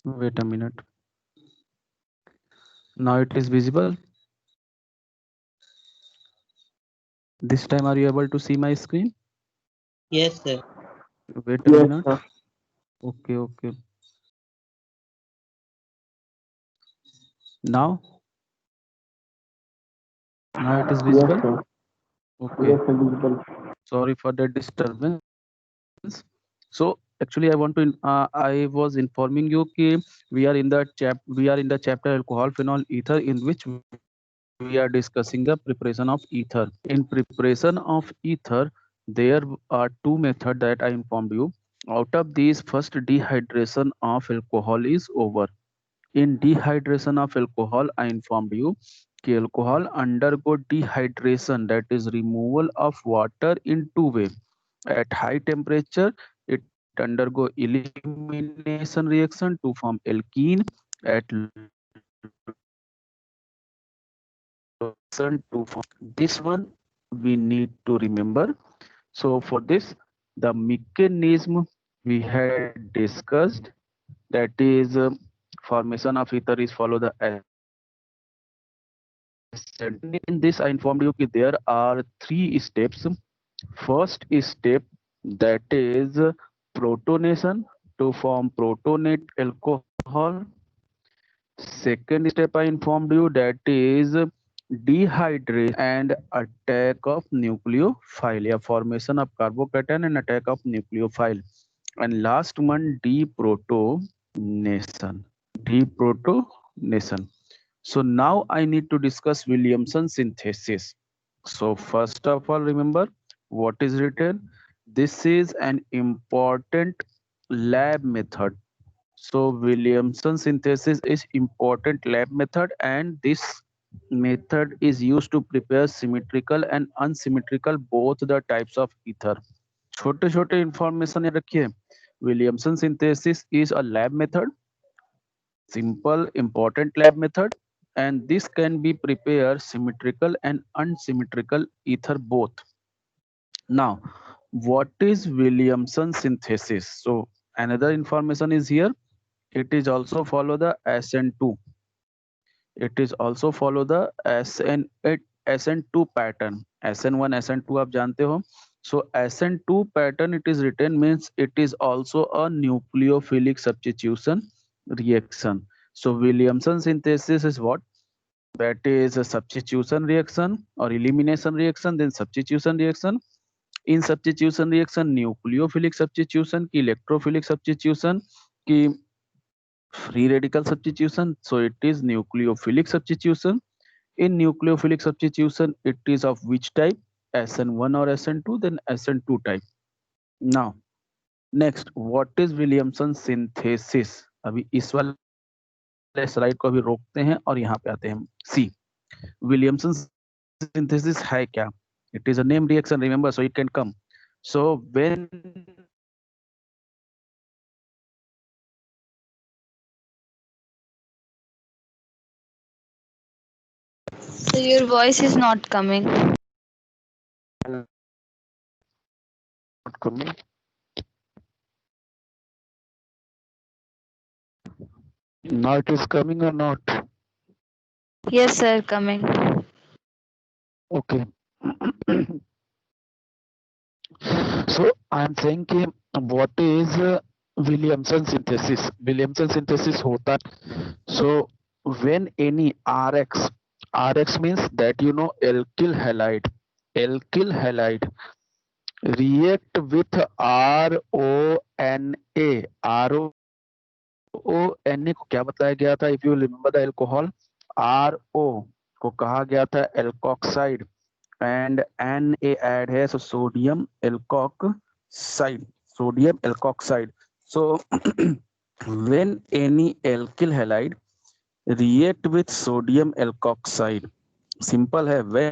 Wait a minute. Now it is visible. This time, are you able to see my screen? Yes, sir. Wait a Yes, minute. sir. Okay, okay. Now, now it is Yes, visible. sir. Okay. Yes, sir, visible. Sorry for the disturbance. So actually, I was informing you कि we are in the chapter alcohol, phenol, ether, in which we are discussing the preparation of ether. In preparation of ether, there are two methods that I informed you. Out of these, first dehydration of alcohol is over. In dehydration of alcohol, I informed you कि alcohol undergo dehydration, that is removal of water in two ways. At high temperature, it undergo elimination reaction to form alkene. At low temperature, it undergo reaction to form aldehyde. This one we need to remember. So for this, the mechanism we had discussed, that is formation of ether is follow the ascent. In this, I informed you that there are three steps. First step, that is protonation to form protonate alcohol. Second step, I informed you, that is dehydration and attack of nucleophile, या formation of carbocation and attack of nucleophile. And last one, deprotonation. Deprotonation. So now I need to discuss Williamson synthesis. So first of all, remember what is written. This is an important lab method. So Williamson synthesis is important lab method, and this method is used to prepare symmetrical and unsymmetrical both the types of ether. छोटे छोटे information याद रखिए. Williamson synthesis is a lab method, simple important lab method, and this can be prepared symmetrical and unsymmetrical ether both. Now, what is Williamson synthesis? So another information is here. It is also follow the SN2. It is also follow the SN2 pattern. SN1, SN2 आप जानते हो. So SN2 pattern, it is written means it is also a nucleophilic substitution reaction. So Williamson synthesis is what? That is a substitution reaction or elimination reaction, then substitution reaction. In substitution reaction, nucleophilic substitution की electrophilic substitution की free radical substitution. So it is nucleophilic substitution. In nucleophilic substitution, it is of which type? SN1 or SN2, then SN2 type. Now, next, what is Williamson synthesis? अभी इस वाले slide को अभी रोकते हैं और यहाँ पे आते हैं हम सी. Williamson synthesis है क्या? It is a name reaction, remember, so it can come. So when So your voice is not coming. not coming. Now it is coming or not? Yes, sir, coming. Okay. So I'm saying कि what is Williamson synthesis? Williamson synthesis होता है. So when any RX means that you know alkyl halide. Alkyl halide react with RONA. RONA को क्या बताया गया था? If you remember the alcohol, RO को कहा गया था alkoxide and Na add है, so sodium alkoxide. Sodium alkoxide. So when any alkyl halide react with sodium alkoxide, simple है, when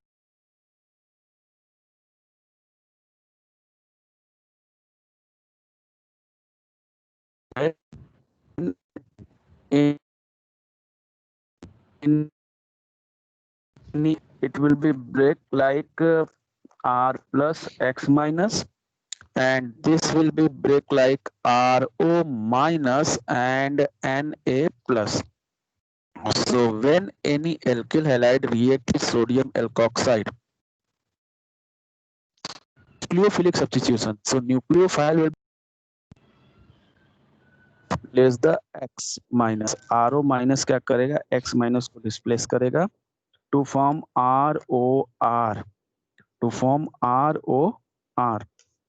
in it will be break like R plus X minus and this will be break like RO minus and Na plus. So when any alkyl halide react with sodium alkoxide, nucleophilic substitution. So nucleophile will replace the X minus. RO minus क्या करेगा? X minus को displace करेगा to form ROR. To form ROR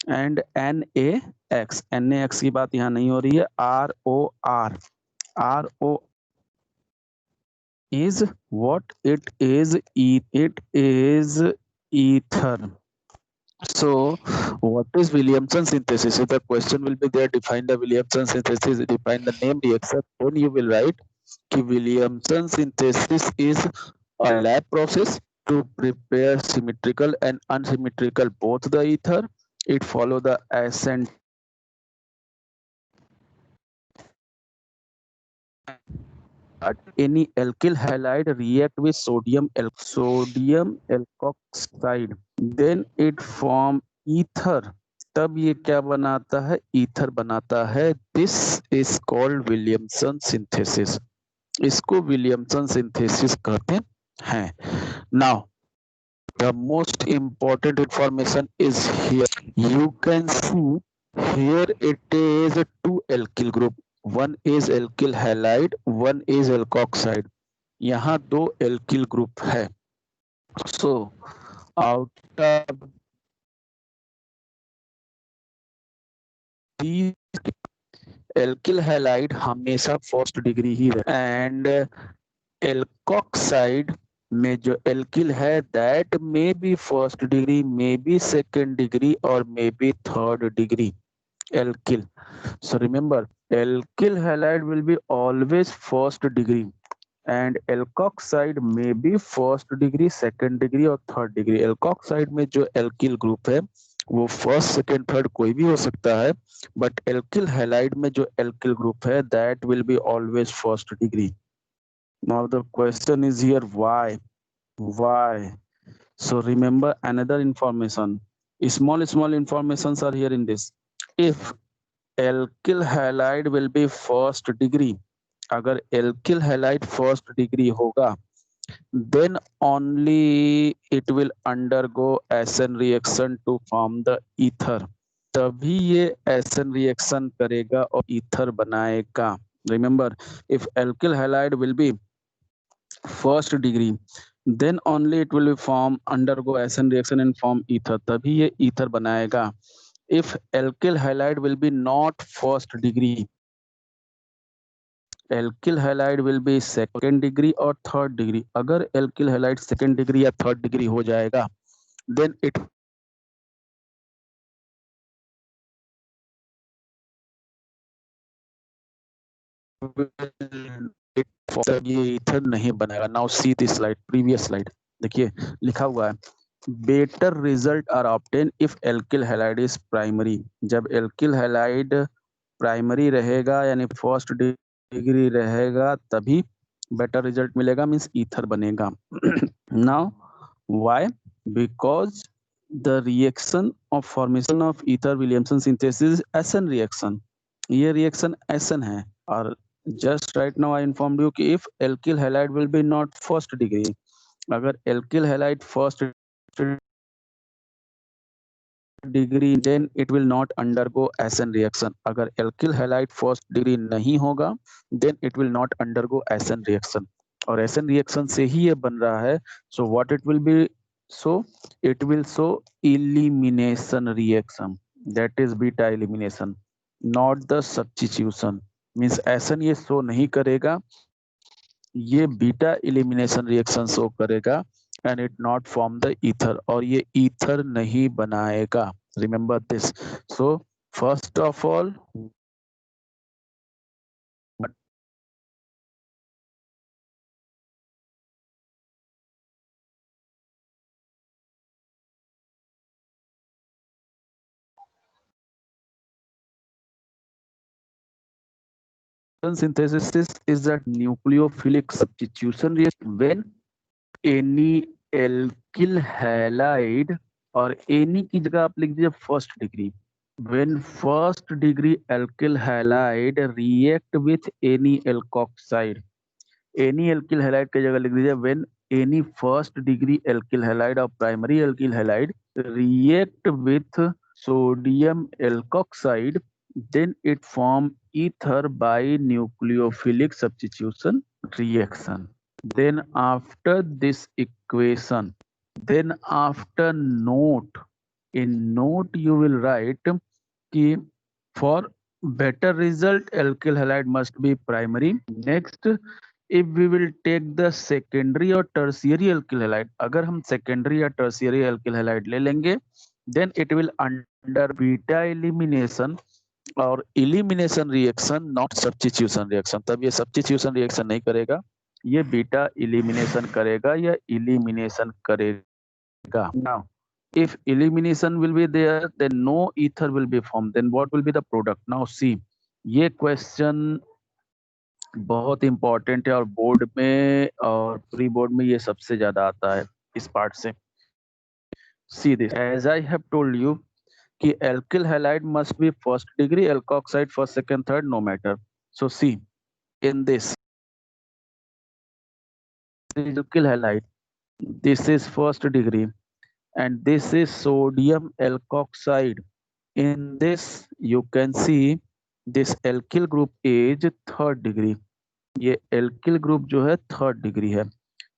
and NaX. NaX की बात यहाँ नहीं हो रही है. ROR. RO is what? It is ether. So, what is Williamson synthesis? If the question will be there, define the Williamson synthesis, define the name reaction, then you will write कि Williamson synthesis is a lab process to prepare symmetrical and unsymmetrical both the ether. It follow the ascent any alkyl halide react with sodium alkoxide, then it form ether. तब ये क्या बनाता है? Ether बनाता है. This is called Williamson synthesis. इसको Williamson synthesis कहते हैं. Now the most important information is here. You can see here it is a two alkyl group. One is alkyl halide, one is alkoxide. यहाँ दो alkyl group है. So out of these alkyl halide हमेशा first degree ही है, and alkoxide में जो alkyl है that may be first degree, may be second degree or may be third degree alkyl. So remember, alkyl halide will be always first degree and alkoxide may be first degree, second degree और third degree. alkoxide में जो alkyl group है वो first, second, third कोई भी हो सकता है, but alkyl halide में जो alkyl group है that will be always first degree. Now the question is here, why? Why? So remember another information. Small informations are here in this. If alkyl halide will be first degree, अगर alkyl halide first degree होगा, then only it will undergo SN reaction to form the ether. तभी ये SN reaction करेगा और ether बनाएगा. Remember, if alkyl halide will be first degree, then only it will undergo SN reaction and form ether. तभी ये ether बनाएगा. If alkyl halide will be not first degree, alkyl halide will be second degree or third degree. अगर alkyl halide second degree या third degree हो जाएगा, then it ये ether नहीं बनाएगा. Now see this slide, previous slide देखिए लिखा हुआ है, better result are obtain if alkyl halide is primary. जब एल्किल हैलाइड प्राइमरी रहेगा यानी फर्स्ट डिग्री रहेगा तभी बेटर रिजल्ट मिलेगा, मींस ईथर बनेगा. Now why? Because the reaction of formation of ether Williamson synthesis SN reaction. ये reaction SN है. और just right now I informed you कि if alkyl halide will be not first degree, अगर alkyl halide first degree then it will not undergo SN reaction. अगर alkyl halide first degree नहीं होगा then it will not undergo SN reaction. और SN reaction से ही ये बन रहा है. So what it will be? So it will show elimination reaction, that is beta elimination, not the substitution. Means S N ये show नहीं करेगा, ये बीटा एलिमिनेशन रिएक्शन शो करेगा and it not form the ether, और ये ether नहीं बनाएगा. Remember this. So first of all synthesis is that nucleophilic substitution reaction when any alkyl halide और any की जगह आप लिख दीजिए first degree, when first degree alkyl halide react with any alkoxide, any alkyl halide की जगह लिख दीजिए when any first degree alkyl halide or primary alkyl halide react with sodium alkoxide, then it form ether by nucleophilic substitution reaction. Then after this equation, then after note, in note you will write कि for better result alkyl halide must be primary. Next, if we will take the secondary or tertiary alkyl halide, अगर हम secondary या tertiary alkyl halide ले लेंगे, then it will under beta elimination और elimination reaction, not substitution reaction. तब ये substitution reaction नहीं करेगा, ये बीटा elimination करेगा या elimination करेगा. Now if elimination will be there, then no ether will be formed. Then what will be the product? Now see, ये क्वेश्चन बहुत इंपॉर्टेंट है और बोर्ड में और प्री बोर्ड में ये सबसे ज्यादा आता है इस पार्ट से. See this, as I have told you कि alkyl halide must be first degree, alkoxide first, second, third, no matter. So see, in this alkyl halide, this is first degree and this is sodium alkoxide. In this you can see this alkyl group is third degree. ये alkyl group जो है third degree है.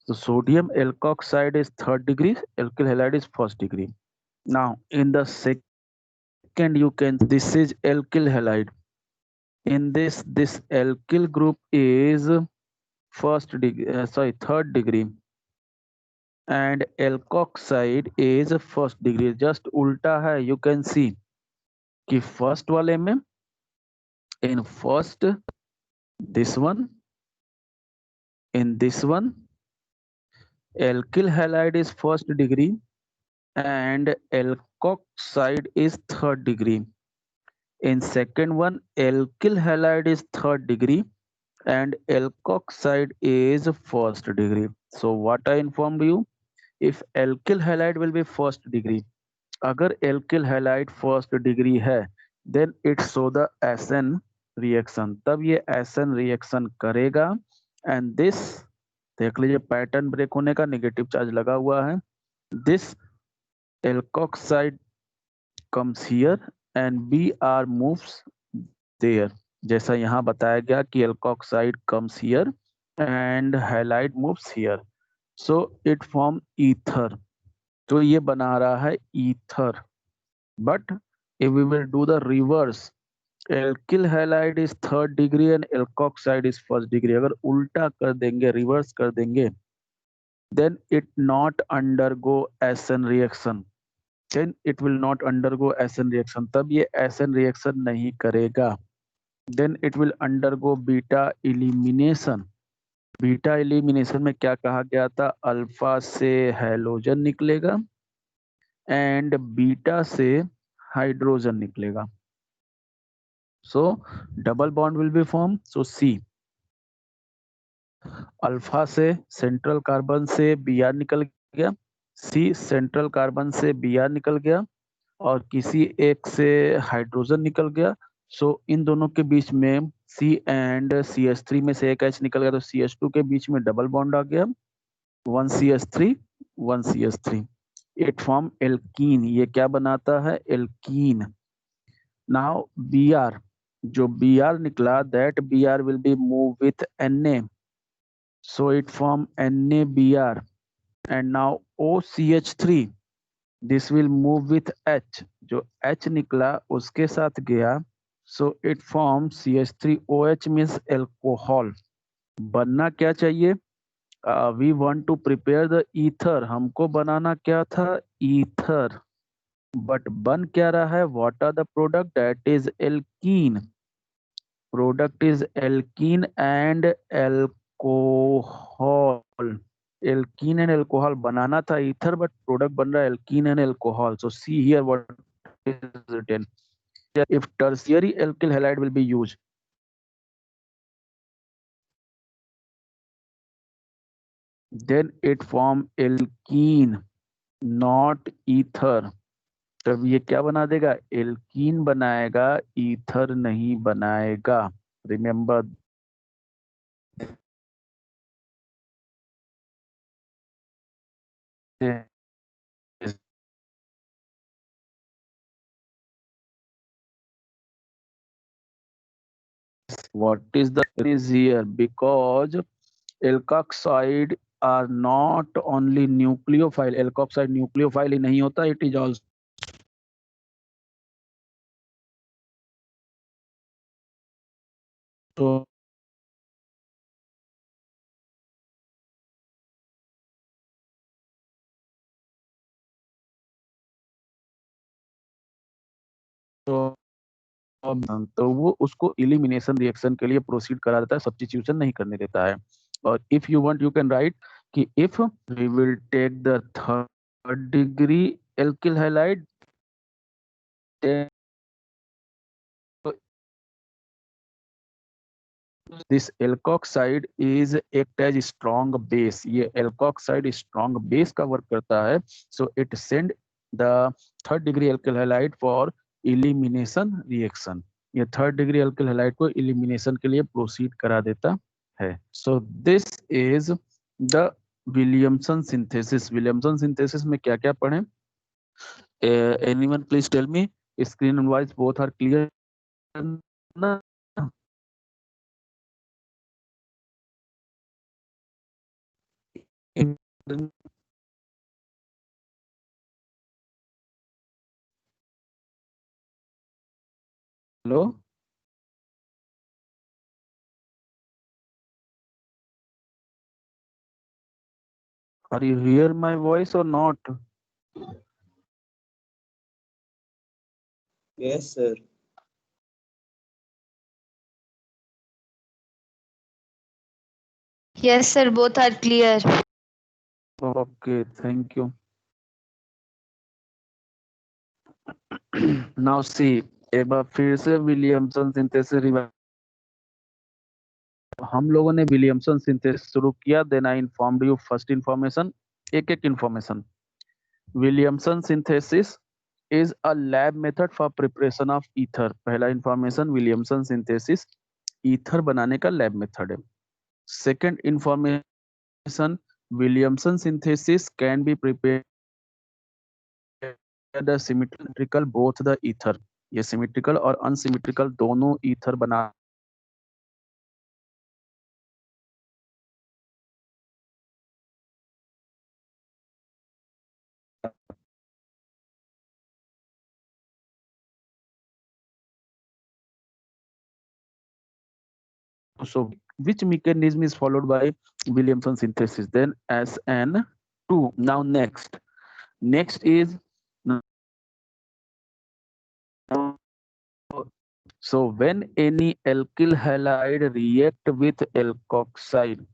So sodium alkoxide is third degree, alkyl halide is first degree. Now in the second you can, this is alkyl halide. In this alkyl group is first degree, third degree, and alkoxide is first degree. Just उल्टा है. You can see कि first वाले में, in first this one, in this one alkyl halide is first degree and alkoxide is third degree. In second one alkyl halide is third degree and alkoxide is first degree. So what I informed you, if alkyl halide will be first degree, अगर alkyl halide first degree है, then it show the SN reaction. तब ये SN reaction करेगा and this, देख लीजिए pattern break होने का, negative charge लगा हुआ है. This alkoxide comes here and Br moves there. जैसा यहाँ बताया गया कि alkoxide comes here and halide moves here. So it form ether. तो ये बना रहा है ether. But if we will do the reverse, alkyl halide is third degree and alkoxide is first degree. अगर उल्टा कर देंगे, रिवर्स कर देंगे, then it not undergo SN reaction. Then it will not undergo SN reaction. तब ये SN reaction नहीं करेगा. Then it will undergo beta elimination. Beta elimination में क्या कहा गया था? अल्फा से हैलोजन निकलेगा एंड बीटा से हाइड्रोजन निकलेगा. So double bond will be form. So see, alpha से सेंट्रल कार्बन से Br निकल गया, सी सेंट्रल कार्बन से Br निकल गया और किसी एक से हाइड्रोजन निकल गया. सो इन दोनों के बीच में C एंड CH3 में से एक H निकल गया, तो CH2 के बीच में डबल बॉन्ड आ गया, 1 CH3 1 CH3. It form alkene. ये क्या बनाता है? एल्कीन. नाउ Br, जो Br निकला, that Br will be move with Na. So it form NaBr and now OCH3, this will move with H. जो H निकला उसके साथ गया, so it forms CH3OH means alcohol. बनना क्या चाहिए? We want to prepare the ether. हमको बनाना क्या था? Ether. But बन क्या रहा है? What are the product? That is alkene. Product is alkene and alcohol. Alkene and alcohol. बनाना था ether, but product बन रहा है alkene and alcohol. So see here what is written. If tertiary alkyl halide will be used, then it form alkene, not ether. तब ये क्या बना देगा, alkene बनाएगा, ईथर नहीं बनाएगा। Remember, what is the is here, because alkoxide are not only nucleophile, alkoxide nucleophile ही नहीं होता, it is also तो वो उसको इलिमिनेशन रिएक्शन के लिए प्रोसीड करा देता है, सब्स्टिट्यूशन नहीं करने देता है। और if you want you can write कि if we will take the third degree alkyl halide, this alkoxide is act as strong base, ये एल्कोक्साइड स्ट्रॉन्ग बेस का वर्क करता है। So it send the third degree alkyl halide for elimination reaction, ये third degree alkyl halide को elimination के लिए proceed करा देता है। So this is the Williamson synthesis. Williamson synthesis में क्या क्या पढ़े, anyone please tell me, screen wise both are clear ना? Hello, are you hear my voice or not? Yes, sir. Yes, sir. Both are clear. Okay, thank you. Now see, एक बार फिर से Williamson synthesis revise, हम लोगों ने Williamson synthesis शुरू किया, then I informed you first information, एक एक information. Williamson synthesis is a lab method for preparation of ether. पहला इन्फॉर्मेशन, विलियमसन सिंथेसिस ईथर बनाने का लैब मेथड है। Second information, Williamson synthesis can be prepared the symmetrical both the ether, ये symmetrical और unsymmetrical दोनों ether बना so which mechanism is followed by Williamson synthesis, then SN2. Now next is, so when any alkyl halide react with alkoxide,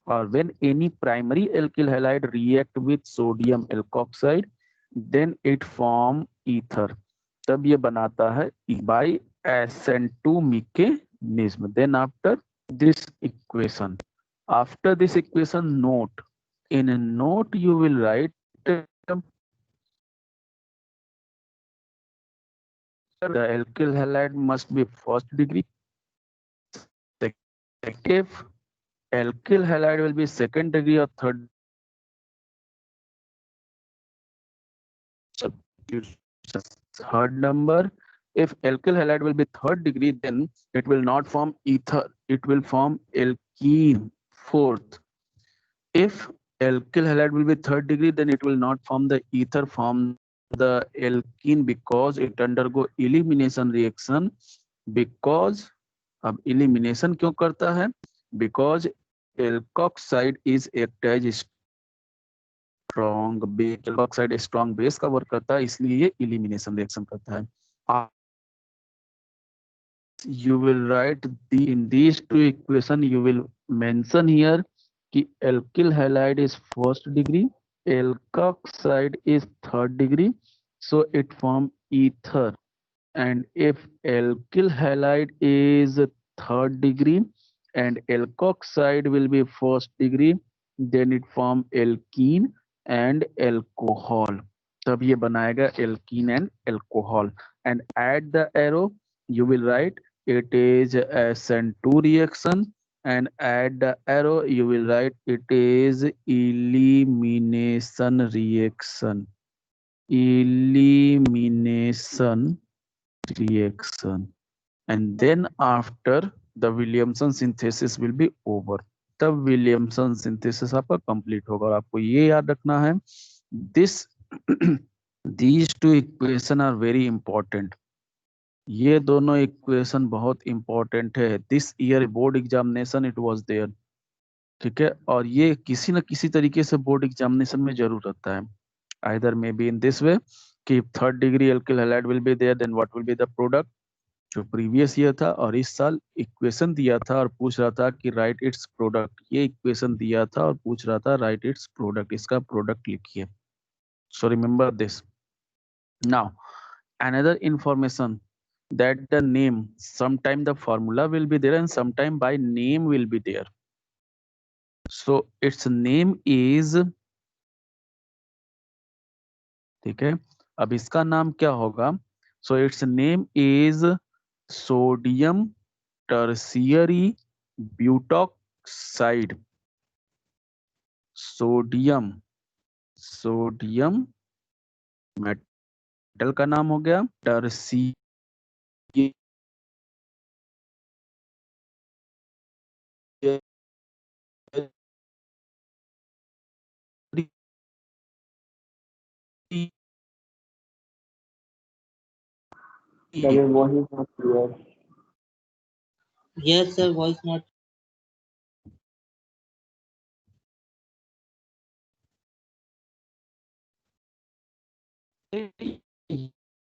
or when any primary alkyl halide react with sodium alkoxide, then it form ether, तब ये बनाता है by SN2 mechanism. Then after this equation, note, in a note you will write the alkyl halide must be first degree, if alkyl halide will be second degree or third, third number. If alkyl halide will be third degree, then it will not form ether, it will form alkene, fourth. If alkyl halide will be third degree, then it will not form the ether, form the alkene, because it undergo elimination reaction. Because अब elimination क्यों करता है, because alkoxide is act as strong base, alkoxide strong base का work करता है, इसलिए ये elimination reaction करता है। You will write in these two equation, you will mention here कि alkyl halide is first degree, alkoxide is third degree, so it form ether. And if alkyl halide is third degree and alkoxide will be first degree, then it form alkene and alcohol. तब ये बनाएगा alkene and alcohol. And at the arrow you will write it is SN2 reaction, and at the arrow you will write it is elimination reaction. Elimination reaction. And then after the Williamson synthesis will be over. तब Williamson synthesis आपका complete होगा. और आपको ये याद रखना है, this these two equation are very important. ये दोनों इक्वेशन बहुत इंपॉर्टेंट है. This year board examination it was there. ठीक है, और ये किसी न किसी तरीके से बोर्ड एग्जामिनेशन में जरूर रहता है. Either may be in this way कि third degree alkyl halide will be there, then what will be the product. जो प्रीवियस ईयर था और इस साल इक्वेशन दिया था और पूछ रहा था कि राइट इट्स प्रोडक्ट. ये इक्वेशन दिया था और पूछ रहा था राइट इट्स प्रोडक्ट, इसका प्रोडक्ट लिखिए. So remember this. Now another information, that the name, sometime the formula will be there and sometime by name will be there. So its name is, ठीक है, अब इसका नाम क्या होगा. So its name is sodium tertiary butoxide. Sodium metal का नाम हो गया. Tertiary Your voice is not clear. Yes, sir. Voice not.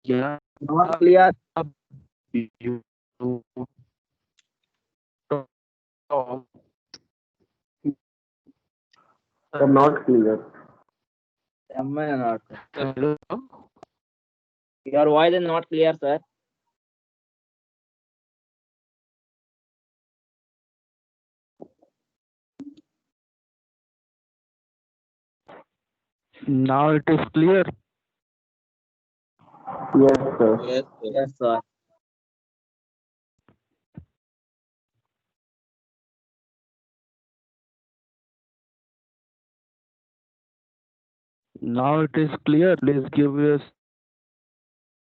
या Not clear. Sir, not clear. Am I not? Hello. Your voice is not clear, sir. Now it is clear. Yes, sir. Yes, sir. Yes, sir. Now it is clear. Please give your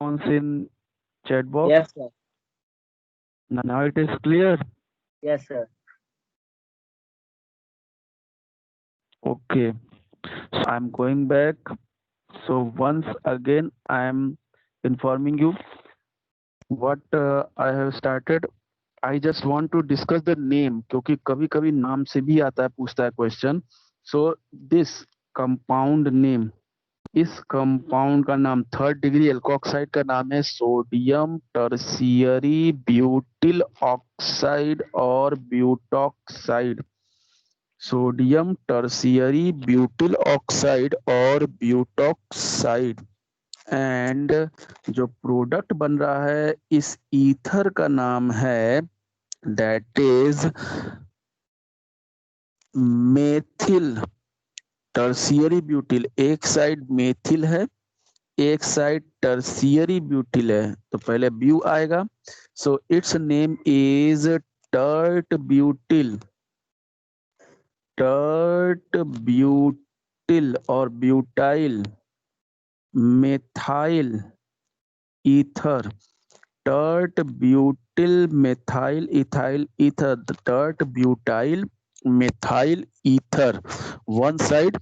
response in chat box. Yes, sir. Now it is clear. Yes, sir. Okay. So I'm going back. So once again, I'm informing you what I have started. I just want to discuss the name, क्योंकि कभी कभी नाम से भी आता है, पूछता है question. So this compound name, इस कंपाउंड का नाम, थर्ड डिग्री एल्कोक्साइड का नाम है सोडियम टर्शियरी ब्यूटिल ऑक्साइड और butoxide. Sodium tertiary butyl oxide और ब्यूटॉक्साइड. एंड जो प्रोडक्ट बन रहा है इस ईथर का नाम है, that is methyl tertiary butyl. एक साइड मेथिल है, एक साइड टर्शियरी ब्यूटिल है, तो पहले ब्यू आएगा. So its name is tert butyl. Tert butyl और butyl methyl ether. Tert butyl methyl ethyl ether. Tert butyl methyl ether. One side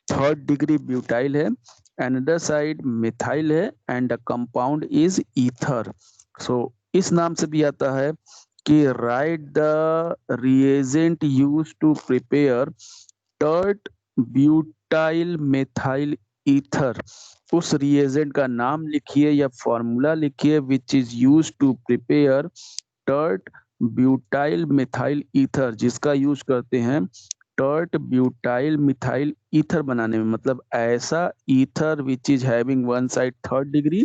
third degree butyl है, another side methyl है, and the compound is ether. सो इस नाम से भी आता है कि write the reagent use to prepare tert butyl methyl ether. उस रिएजेंट का नाम लिखिए या फॉर्मूला लिखिए which is use to prepare tert butyl methyl ether, जिसका यूज करते हैं टर्ट ब्यूटाइल मिथाइल ईथर बनाने में. मतलब ऐसा ether which is having one side third degree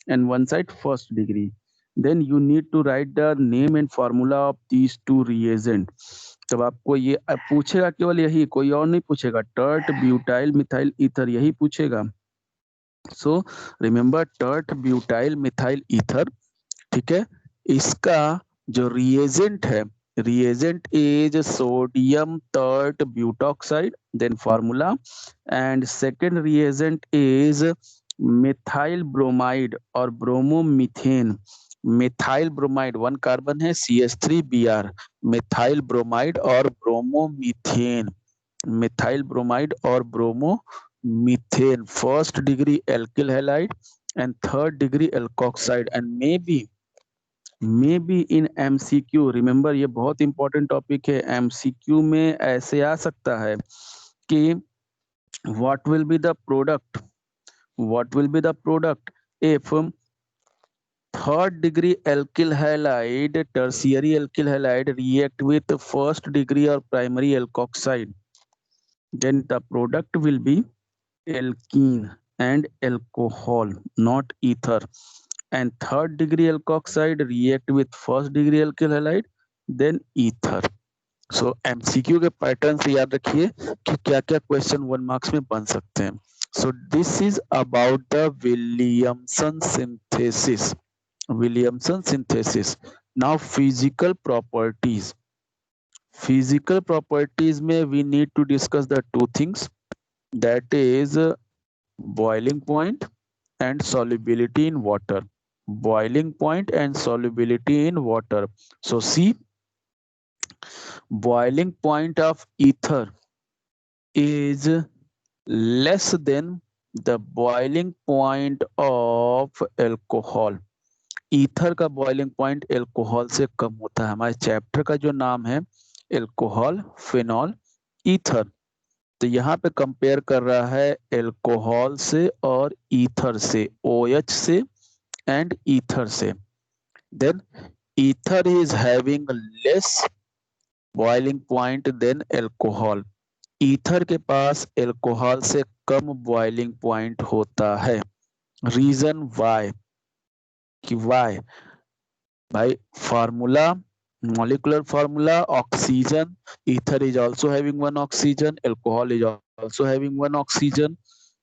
and one side first degree. Then you need to write the name and formula of these two reagent. तब आपको ये पूछेगा, केवल यही, कोई और नहीं पूछेगा. टर्ट ब्यूटाइल मिथाइल ईथर यही पूछेगा. So remember tert butyl methyl ether, ठीक है। इसका जो रिएजेंट है, reagent is sodium tert butoxide, then formula, and second reagent is methyl bromide और ब्रोमोमीथेन। मिथाइल ब्रोमाइड 1 कार्बन है, CH3Br, मिथाइल ब्रोमाइड और ब्रोमोमीथेन, मिथाइल ब्रोमाइड और bromomethane, first degree alkyl halide and third degree alkoxide, and maybe in MCQ, remember ये बहुत important topic है, MCQ में ऐसे आ सकता है कि what will be the product if third degree alkyl halide, tertiary alkyl halide react with first degree or primary alkoxide, then the product will be alkene and alcohol, not ether. And third degree alkoxide react with first degree alkyl halide, then ether. So MCQ के pattern से याद रखिए कि क्या क्या question 1 marks में बन सकते हैं. So this is about the Williamson synthesis. Williamson synthesis. Now physical properties. Physical properties में we need to discuss the two things, that is boiling point and solubility in water. Boiling point and solubility in water. So see, boiling point of ether is less than the boiling point of alcohol. Ether का boiling point alcohol से कम होता है. हमारे chapter का जो नाम है alcohol, phenol, ether. तो यहाँ पे कंपेयर कर रहा है एल्कोहल से और ईथर से, OH से एंड ईथर से. Then ether is having less boiling point than alcohol. Ether के पास एल्कोहल से कम बॉइलिंग पॉइंट होता है. रीजन वाई, कि वाई भाई, formula, molecular formula, oxygen, ether is also having one oxygen, alcohol is also having one oxygen.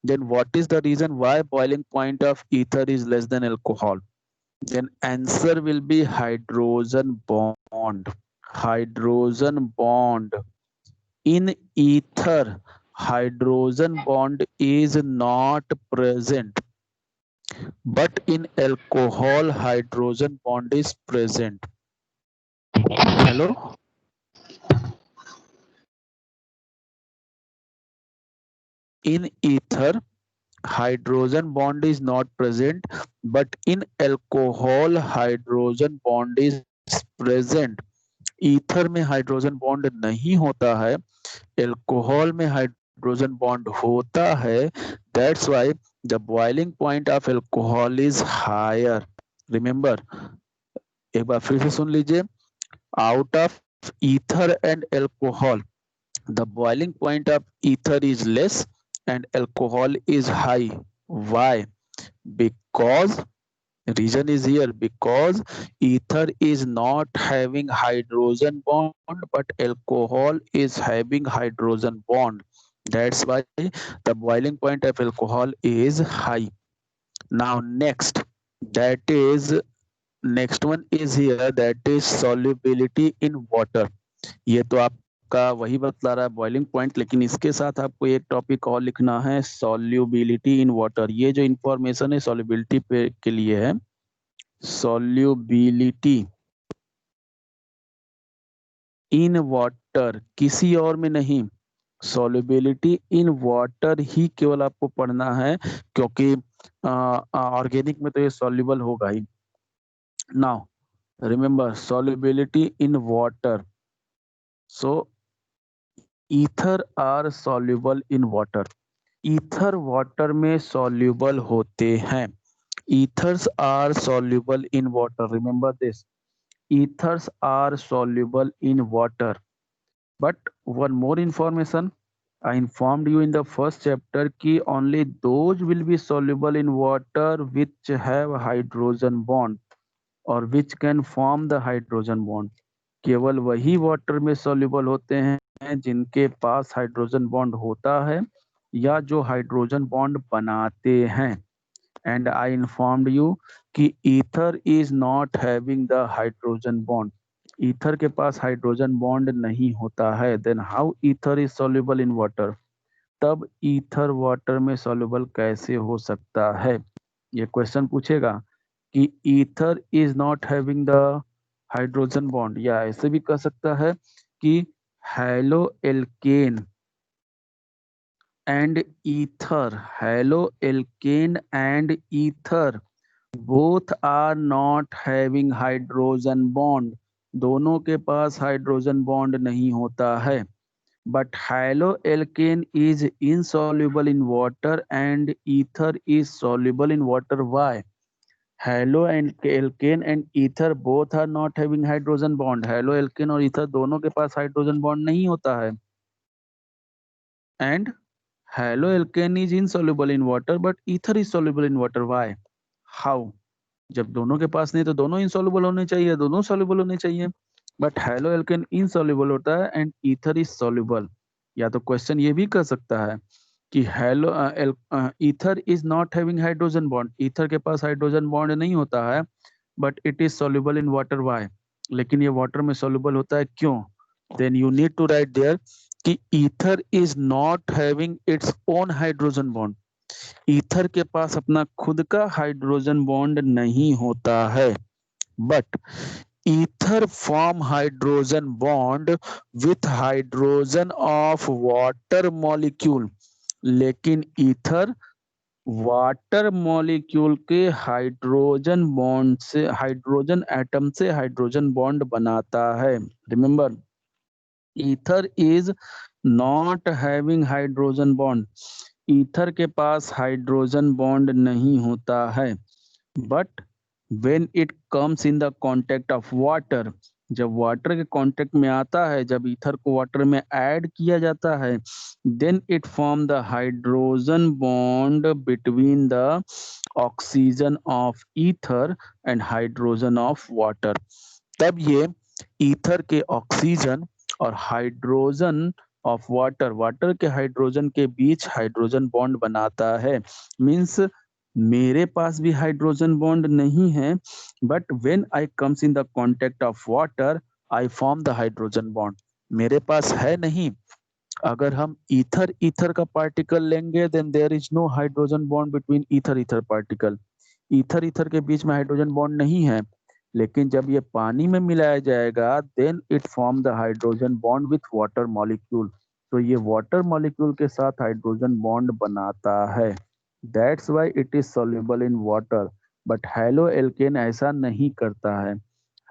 Then what is the reason why boiling point of ether is less than alcohol? Then answer will be hydrogen bond. Hydrogen bond. In ether, hydrogen bond is not present, but in alcohol, hydrogen bond is present. Hello? In ether, hydrogen bond is not present, but in alcohol, hydrogen bond is present. Ether में hydrogen bond नहीं होता है, alcohol में hydrogen bond होता है. That's why the boiling point of alcohol is higher. Remember, एक बार फिर से सुन लीजिए, out of ether and alcohol, the boiling point of ether is less and alcohol is high. Why? Because, reason is here, because ether is not having hydrogen bond, but alcohol is having hydrogen bond. That's why the boiling point of alcohol is high. Now next, next one is here, that is solubility in water. ये तो आप का वही बतला रहा है boiling point, लेकिन इसके साथ आपको एक टॉपिक और लिखना है, सॉल्युबिलिटी इन वाटर. ये जो इंफॉर्मेशन है सॉल्युबिलिटी पे के लिए है, सॉल्युबिलिटी इन वाटर, किसी और में नहीं. सॉल्युबिलिटी इन वाटर ही केवल आपको पढ़ना है, क्योंकि ऑर्गेनिक में तो ये सॉल्युबल होगा ही. Now remember, solubility in water. So ether are soluble in water. Ether water में सॉल्युबल होते हैं. Ethers are soluble in water. Remember this, ethers are soluble in water. But one more information, I informed you in the first chapter कि only those will be soluble in water which have hydrogen bond or which can form the hydrogen bond. केवल वही water में soluble होते हैं जिनके पास hydrogen bond होता है या जो हाइड्रोजन बॉन्ड बनाते हैं. and I informed you कि ether is not having the hydrogen bond. ether के पास हाइड्रोजन बॉन्ड नहीं होता है. then how ether is soluble in water? तब ईथर वाटर में soluble कैसे हो सकता है? ये क्वेश्चन पूछेगा कि ether is not having the hydrogen bond, या ऐसे भी कह सकता है कि halo alkane and ether, haloalkane and ether both are not having hydrogen bond. दोनों के पास हाइड्रोजन बॉन्ड नहीं होता है. but haloalkane is insoluble in water and ether is soluble in water. Why? haloalkane and ether both are not having hydrogen bond. haloalkane और ether दोनों के पास हाइड्रोजन बॉन्ड नहीं होता है. and haloalkane is insoluble in water but ether is soluble in water. Why? How? जब दोनों के पास नहीं तो दोनों insoluble होने चाहिए, दोनों soluble होने चाहिए, but haloalkane insoluble होता है and ether is soluble. या तो क्वेश्चन ये भी कर सकता है कि ether is not having hydrogen bond. ether के पास हाइड्रोजन बॉन्ड नहीं होता है but it is soluble in water. Why? लेकिन ये वाटर में soluble होता है, क्यों? then you need to write there कि ether is not having its own hydrogen bond. Ether के पास अपना खुद का हाइड्रोजन बॉन्ड नहीं होता है, but ether form hydrogen bond with hydrogen of water molecule. लेकिन ईथर वाटर मॉलिक्यूल के हाइड्रोजन बॉन्ड से, हाइड्रोजन एटम से हाइड्रोजन बॉन्ड बनाता है. Remember, ether is not having hydrogen bond. Ether के पास हाइड्रोजन बॉन्ड नहीं होता है, but when it comes in the contact of water, जब वाटर के कांटेक्ट में आता है, जब ईथर को वाटर में ऐड किया जाता है, then it form the hydrogen bond between the oxygen of ether and hydrogen of water. तब ये ईथर के ऑक्सीजन और हाइड्रोजन ऑफ वाटर, वाटर के हाइड्रोजन के बीच हाइड्रोजन बॉन्ड बनाता है. मीन्स मेरे पास भी हाइड्रोजन बॉन्ड नहीं है, but when I comes in the contact of water I form the hydrogen bond. मेरे पास है नहीं. अगर हम ईथर ईथर का पार्टिकल लेंगे then there is no hydrogen bond between ether ether particle. Ether ether के बीच में हाइड्रोजन बॉन्ड नहीं है, लेकिन जब ये पानी में मिलाया जाएगा then it form the hydrogen bond with water molecule. तो ये वाटर मॉलिक्यूल के साथ हाइड्रोजन बॉन्ड बनाता है. That's why it is soluble in water. But haloalkane ऐसा नहीं करता है.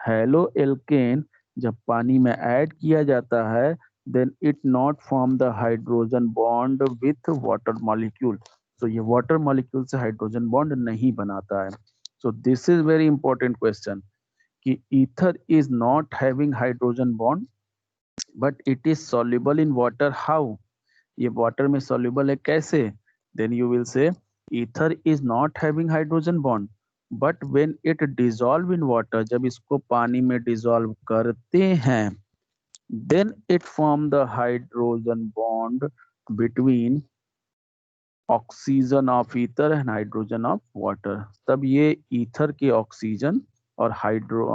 हेलोएल्केन जब पानी में ऐड किया जाता है then it not form the hydrogen bond with water molecule. तो ये वाटर मॉलिक्यूल से हाइड्रोजन बॉन्ड नहीं बनाता है. So this is very important question कि ether is not having hydrogen bond but it is soluble in water. How? ये water में soluble है कैसे? Then you will say ether is not having hydrogen bond but when it dissolve in water, जब इसको पानी में dissolve करते हैं then it form the hydrogen bond between oxygen of ether and hydrogen of water. तब ये ether के oxygen और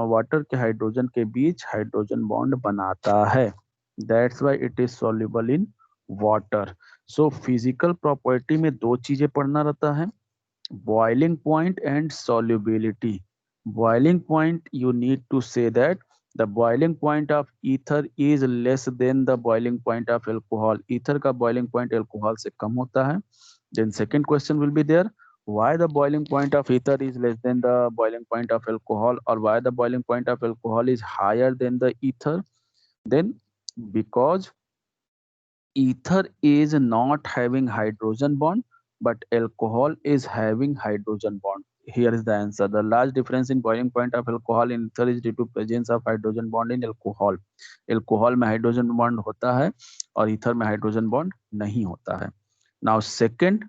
वाटर के हाइड्रोजन के बीच हाइड्रोजन बॉन्ड बनाता है. That's why it is soluble in water. So physical property में दो चीजें पढ़ना रहता है, boiling point and solubility. Boiling point you need to say that the boiling point of ether is less than the boiling point of alcohol. ether का boiling point alcohol से कम होता है. Then second question will be there, why the boiling point of ether is less than the boiling point of alcohol, or why the boiling point of alcohol is higher than the ether? Then because ether is not having hydrogen bond but alcohol is having hydrogen bond. Here is the answer. The large difference in boiling point of alcohol in ether is due to presence of hydrogen bond in alcohol. alcohol में hydrogen bond होता है और ether में hydrogen bond नहीं होता है. Now second,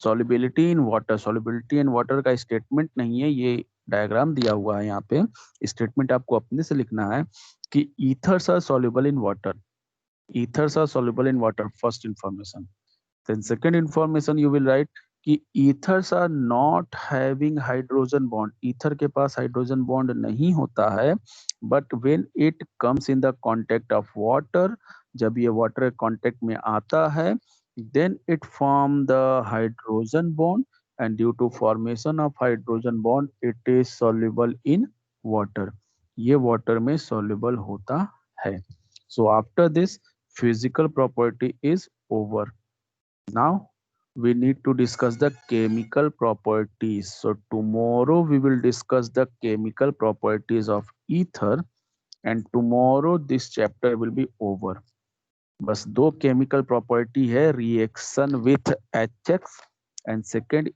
solubility in water. solubility in water का statement नहीं है, ये डायग्राम दिया हुआ है. यहाँ पे स्टेटमेंट आपको अपने से लिखना है कि ethers are soluble in water. Ethers are soluble in water. First information. Then second information you will write कि ethers are not having hydrogen bond, ether के पास हाइड्रोजन बॉन्ड नहीं होता है, but when it comes in the contact of water, जब ये water contact में आता है, then it form the hydrogen bond, and due to formation of hydrogen bond it is soluble in water, ये water में soluble होता है. So after this physical property is over. Now we need to discuss the chemical properties. So tomorrow we will discuss the chemical properties of ether, and tomorrow this chapter will be over. बस दो chemical property है, reaction with HX and second